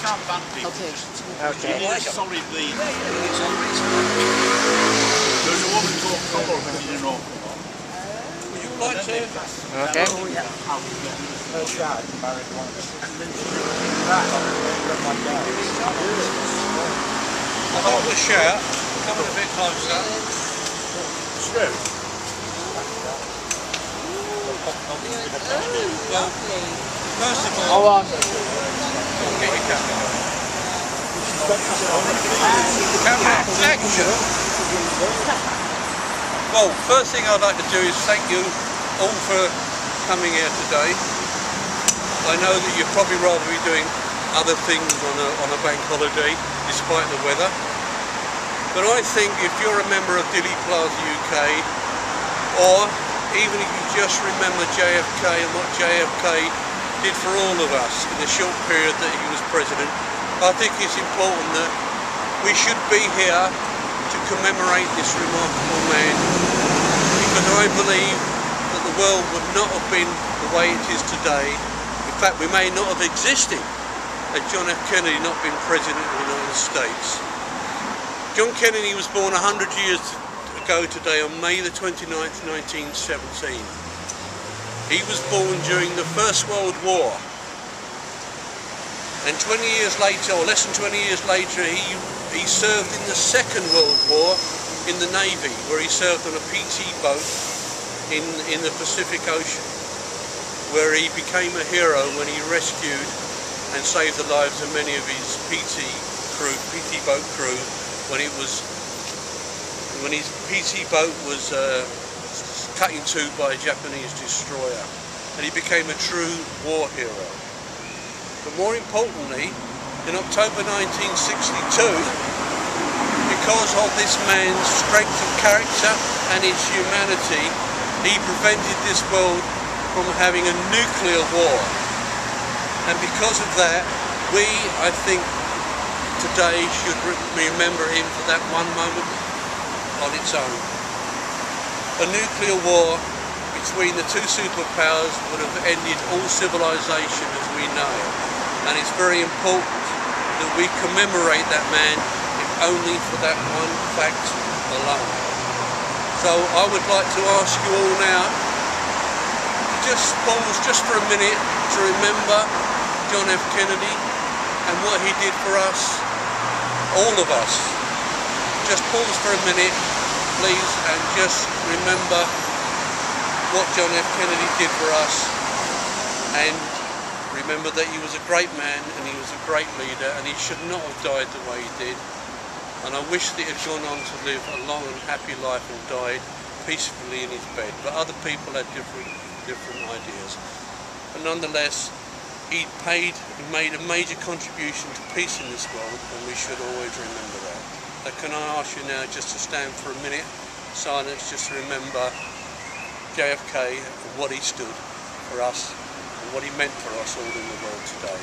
can't ban people. Okay. You need a solid lead. There's a woman called Cole who you know. Would you like to? Okay. Her dad married one of the I don't want to shout. Come a bit closer. True. Well, first of all, Hold on. get your camera. Camera action. Well, first thing I'd like to do is thank you all for coming here today. I know that you'd probably rather be doing other things on a bank holiday, despite the weather. But I think if you're a member of Dealey Plaza UK, or even if you just remember JFK and what JFK did for all of us in the short period that he was president, I think it's important that we should be here to commemorate this remarkable man, because I believe that the world would not have been the way it is today. In fact, we may not have existed had John F. Kennedy not been president of the United States. John Kennedy was born 100 years ago today on May the 29th, 1917. He was born during the First World War. And 20 years later, or less than 20 years later, he served in the Second World War in the Navy, where he served on a PT boat in the Pacific Ocean, where he became a hero when he rescued and saved the lives of many of his PT boat crew when his PT boat was cut in two by a Japanese destroyer, and he became a true war hero. But more importantly, in October 1962, because of this man's strength of character and his humanity, he prevented this world from having a nuclear war. And because of that, we, I think, today should remember him for that one moment on its own. A nuclear war between the two superpowers would have ended all civilization as we know it. And it's very important that we commemorate that man, if only for that one fact alone. So I would like to ask you all now to just pause just for a minute to remember John F. Kennedy and what he did for us, all of us. Just pause for a minute, please, and just remember what John F. Kennedy did for us, and remember that he was a great man and he was a great leader, and he should not have died the way he did. And I wish that he had gone on to live a long and happy life and died peacefully in his bed. But other people had different ideas. But nonetheless, he made a major contribution to peace in this world, and we should always remember that. So can I ask you now just to stand for a minute, silence, just to remember JFK and what he stood for us and what he meant for us all in the world today.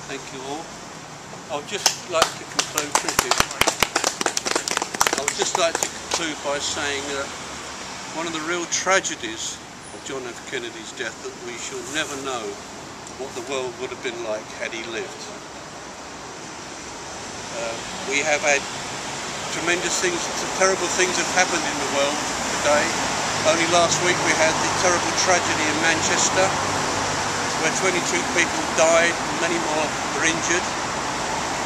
Thank you all. I would just like to conclude. I would just like to conclude by saying one of the real tragedies of John F. Kennedy's death, that we shall never know what the world would have been like had he lived. We have had tremendous things, terrible things have happened in the world today. Only last week we had the terrible tragedy in Manchester, where 22 people died and many more were injured.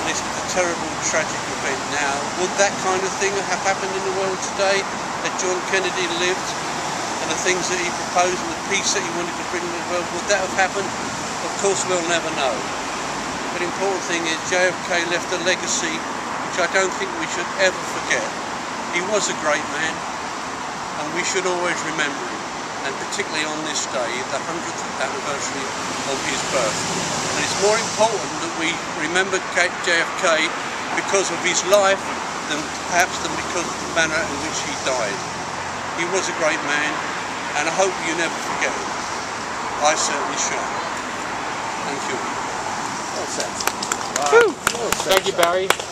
And it's a terrible, tragic event now. Would that kind of thing have happened in the world today had John Kennedy lived, and the things that he proposed and the peace that he wanted to bring to the world, would that have happened? Of course we'll never know. But the important thing is JFK left a legacy which I don't think we should ever forget. He was a great man, and we should always remember him, and particularly on this day, the 100th anniversary of his birth. And it's more important that we remember JFK because of his life than because of the manner in which he died. He was a great man, and I hope you never forget him. I certainly shall. Thank you. Well said. Wow. Well said. Thank you, Barry.